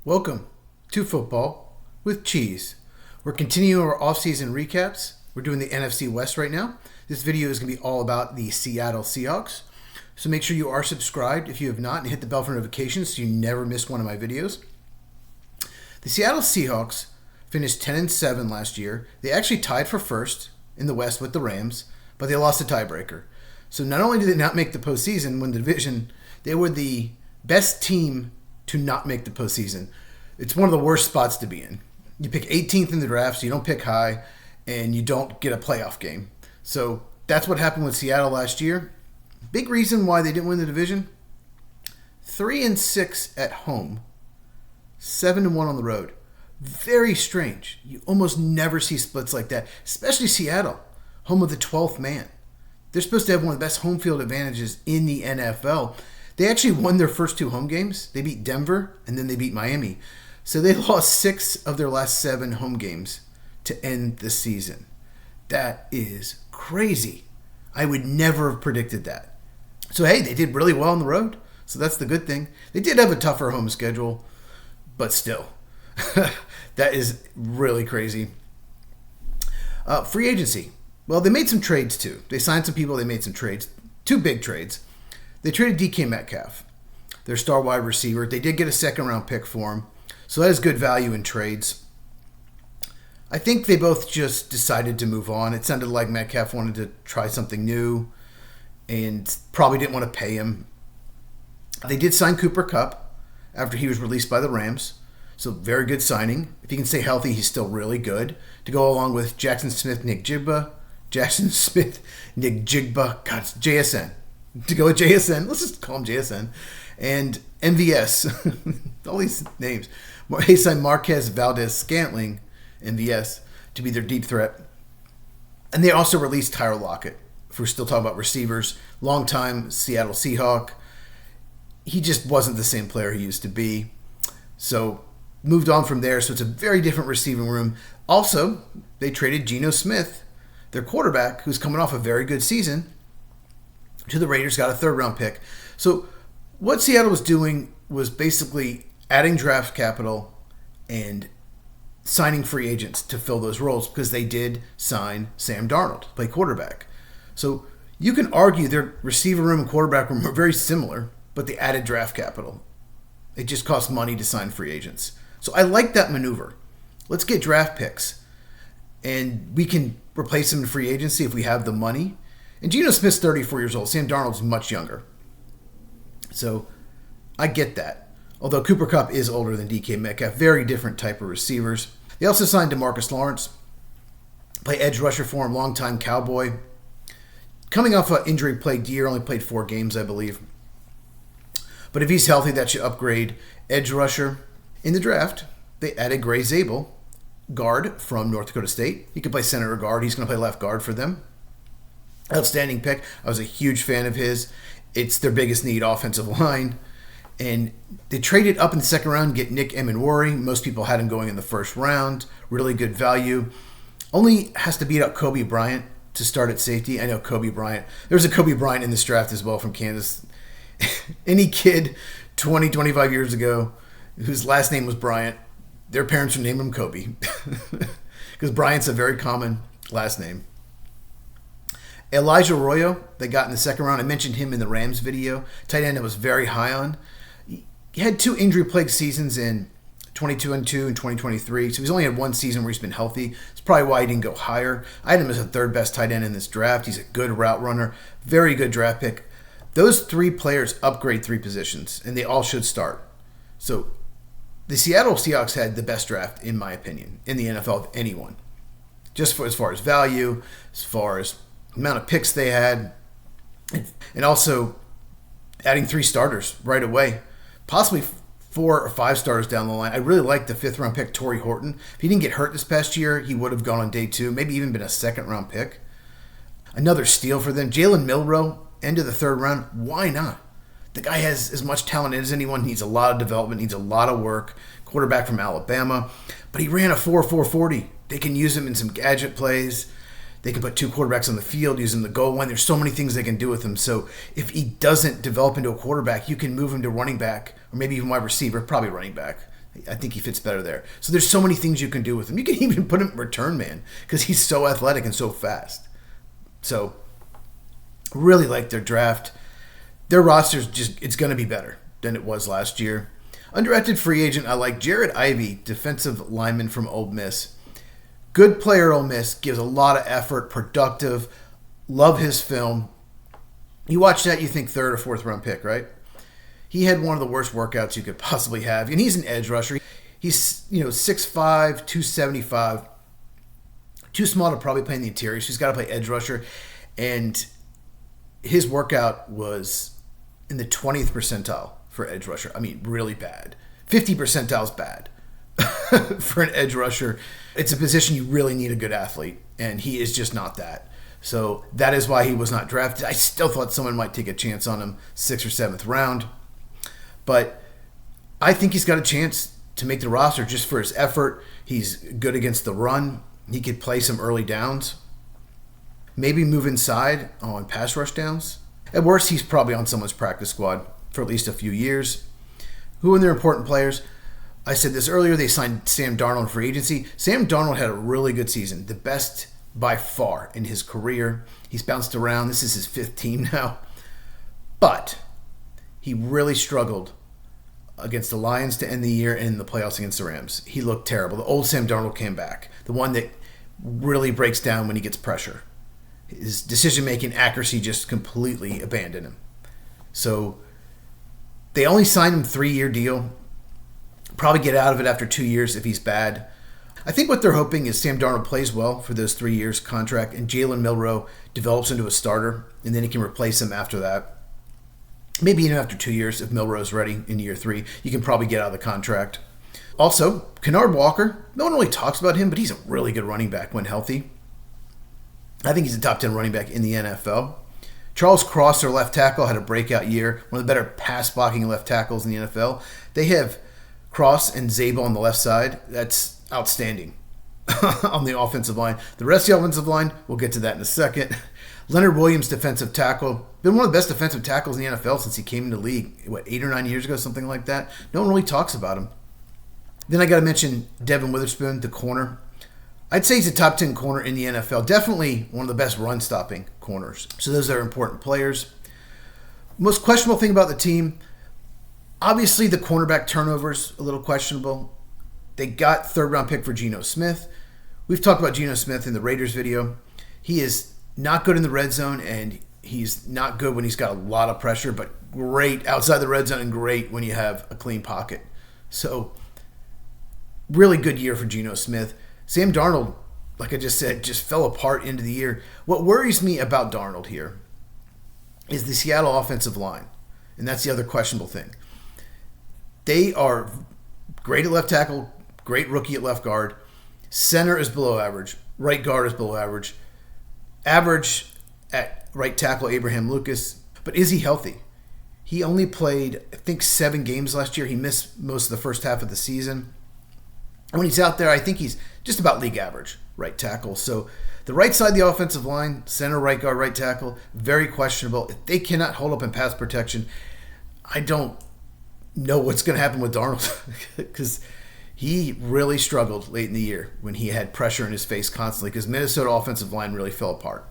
Welcome to Football with Cheese. We're continuing our offseason recaps. We're doing the NFC West right now. This video is going to be all about the Seattle Seahawks. So make sure you are subscribed if you have not and hit the bell for notifications so you never miss one of my videos. The Seattle Seahawks finished 10-7 last year. They actually tied for first in the West with the Rams, but they lost a tiebreaker. So not only did they not make the postseason, win the division, they were the best team to not make the postseason. It's one of the worst spots to be in. You pick 18th in the draft, so you don't pick high, and you don't get a playoff game. So that's what happened with Seattle last year. Big reason why they didn't win the division: 3-6 at home, 7-1 on the road. Very strange. You almost never see splits like that, especially Seattle, home of the 12th man. They're supposed to have one of the best home field advantages in the NFL. They actually won their first two home games. They beat Denver, and then they beat Miami. So they lost 6 of their last 7 home games to end the season. That is crazy. I would never have predicted that. So, hey, they did really well on the road. So that's the good thing. They did have a tougher home schedule, but still. That is really crazy. Free agency. Well, they made some trades, too. They signed some people. They made some trades. 2 big trades. They traded DK Metcalf, their star wide receiver. They did get a second-round pick for him, so that is good value in trades. I think they both just decided to move on. It sounded like Metcalf wanted to try something new and probably didn't want to pay him. They did sign Cooper Kupp after he was released by the Rams, so very good signing. If he can stay healthy, he's still really good. To go along with Jackson Smith, Nick Jigba, God, it's JSN. To go with JSN, let's just call him JSN, and MVS, all these names. They signed Marquez Valdez-Scantling, MVS, to be their deep threat. And they also released Tyler Lockett, if we're still talking about receivers. Longtime Seattle Seahawk. He just wasn't the same player he used to be. So moved on from there, so it's a very different receiving room. Also, they traded Geno Smith, their quarterback, who's coming off a very good season, to the Raiders, got a third-round pick. So what Seattle was doing was basically adding draft capital and signing free agents to fill those roles, because they did sign Sam Darnold to play quarterback. So you can argue their receiver room and quarterback room are very similar, but they added draft capital. It just costs money to sign free agents. So I like that maneuver. Let's get draft picks, and we can replace them in free agency if we have the money. And Geno Smith's 34 years old. Sam Darnold's much younger. So I get that. Although Cooper Kupp is older than DK Metcalf. Very different type of receivers. They also signed DeMarcus Lawrence. Play edge rusher for him. Longtime Cowboy. Coming off an injury-plagued year. Only played 4 games, I believe. But if he's healthy, that should upgrade edge rusher. In the draft, they added Gray Zabel, guard from North Dakota State. He can play center or guard. He's going to play left guard for them. Outstanding pick. I was a huge fan of his. It's their biggest need, offensive line. And they traded up in the second round to get Nick Emenwari. Most people had him going in the first round. Really good value. Only has to beat out Kobe Bryant to start at safety. I know Kobe Bryant. There's a Kobe Bryant in this draft as well from Kansas. Any kid 20, 25 years ago whose last name was Bryant, their parents would name him Kobe. Because Bryant's a very common last name. Elijah Arroyo, they got in the second round. I mentioned him in the Rams video. Tight end I was very high on. He had 2 injury-plagued seasons in 22 and 2 and 2023. So he's only had 1 season where he's been healthy. It's probably why he didn't go higher. I had him as the 3rd best tight end in this draft. He's a good route runner. Very good draft pick. Those 3 players upgrade 3 positions, and they all should start. So the Seattle Seahawks had the best draft, in my opinion, in the NFL of anyone. Just for, as far as value, as far as amount of picks they had, and also adding 3 starters right away, possibly 4 or 5 starters down the line. I really like the 5th-round pick, Torrey Horton. If he didn't get hurt this past year, he would have gone on day 2, maybe even been a 2nd-round pick. Another steal for them. Jalen Milroe, end of the 3rd round. Why not? The guy has as much talent as anyone. Needs a lot of development, needs a lot of work. Quarterback from Alabama, but he ran a 4.40. They can use him in some gadget plays. They can put 2 quarterbacks on the field, use him the goal line. There's so many things they can do with him. So if he doesn't develop into a quarterback, you can move him to running back, or maybe even wide receiver, probably running back. I think he fits better there. So there's so many things you can do with him. You can even put him in return man because he's so athletic and so fast. So really like their draft. Their roster's it's going to be better than it was last year. Undrafted free agent, I like Jared Ivey, defensive lineman from Ole Miss. Good player at Ole Miss, gives a lot of effort, productive. Love his film. You watch that, you think third or fourth round pick, right? He had one of the worst workouts you could possibly have, and he's an edge rusher. He's 6'5", 275. Too small to probably play in the interior, so he's got to play edge rusher. And his workout was in the 20th percentile for edge rusher. I mean, really bad. 50 percentile is bad for an edge rusher. It's a position you really need a good athlete, and he is just not that. So that is why he was not drafted. I still thought someone might take a chance on him 6th or 7th round. But I think he's got a chance to make the roster just for his effort. He's good against the run. He could play some early downs. Maybe move inside on pass rush downs. At worst, he's probably on someone's practice squad for at least a few years. Who are their important players? I said this earlier. They signed Sam Darnold in free agency. Sam Darnold had a really good season. The best by far in his career. He's bounced around. This is his 5th team now. But he really struggled against the Lions to end the year and in the playoffs against the Rams. He looked terrible. The old Sam Darnold came back. The one that really breaks down when he gets pressure. His decision-making accuracy just completely abandoned him. So they only signed him 3-year deal. Probably get out of it after 2 years if he's bad. I think what they're hoping is Sam Darnold plays well for those 3 years contract and Jalen Milroe develops into a starter and then he can replace him after that. Maybe even after 2 years, if Milroe's ready in year 3, you can probably get out of the contract. Also, Kennard Walker, no one really talks about him, but he's a really good running back when healthy. I think he's a top 10 running back in the NFL. Charles Cross, their left tackle, had a breakout year, one of the better pass-blocking left tackles in the NFL. They have Cross and Zabel on the left side. That's outstanding on the offensive line. The rest of the offensive line, we'll get to that in a second. Leonard Williams, defensive tackle. Been one of the best defensive tackles in the NFL since he came into the league, 8 or 9 years ago, something like that. No one really talks about him. Then I got to mention Devin Witherspoon, the corner. I'd say he's a top 10 corner in the NFL. Definitely one of the best run-stopping corners. So those are important players. Most questionable thing about the team, obviously the cornerback turnovers, a little questionable. They got 3rd-round pick for Geno Smith. We've talked about Geno Smith in the Raiders video. He is not good in the red zone, and he's not good when he's got a lot of pressure, but great outside the red zone and great when you have a clean pocket. So, really good year for Geno Smith. Sam Darnold, like I just said, just fell apart into the year. What worries me about Darnold here is the Seattle offensive line, and that's the other questionable thing. They are great at left tackle, great rookie at left guard. Center is below average. Right guard is below average. Average at right tackle, Abraham Lucas. But is he healthy? He only played, I think, 7 games last year. He missed most of the first half of the season. And when he's out there, I think he's just about league average, right tackle. So the right side of the offensive line, center, right guard, right tackle, very questionable. If they cannot hold up in pass protection, I don't know what's going to happen with Darnold because he really struggled late in the year when he had pressure in his face constantly because Minnesota offensive line really fell apart.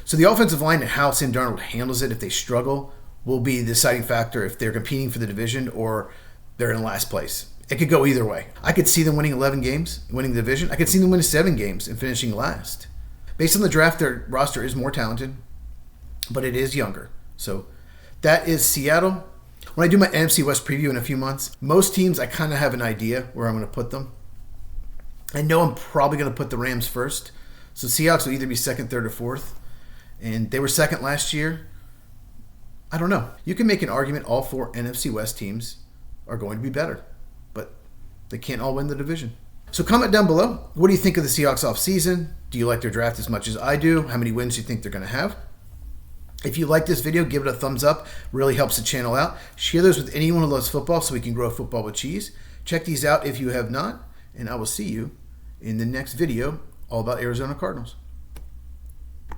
So the offensive line and how Sam Darnold handles it if they struggle will be the deciding factor if they're competing for the division or they're in last place. It could go either way. I could see them winning 11 games, winning the division. I could see them winning 7 games and finishing last. Based on the draft, their roster is more talented, but it is younger. So that is Seattle. When I do my NFC West preview in a few months, most teams I kind of have an idea where I'm going to put them. I know I'm probably going to put the Rams first. So Seahawks will either be 2nd, 3rd, or 4th. And they were 2nd last year. I don't know. You can make an argument all 4 NFC West teams are going to be better. But they can't all win the division. So comment down below. What do you think of the Seahawks offseason? Do you like their draft as much as I do? How many wins do you think they're going to have? If you like this video, give it a thumbs up. Really helps the channel out. Share those with anyone who loves football so we can grow football with cheese. Check these out if you have not. And I will see you in the next video all about Arizona Cardinals.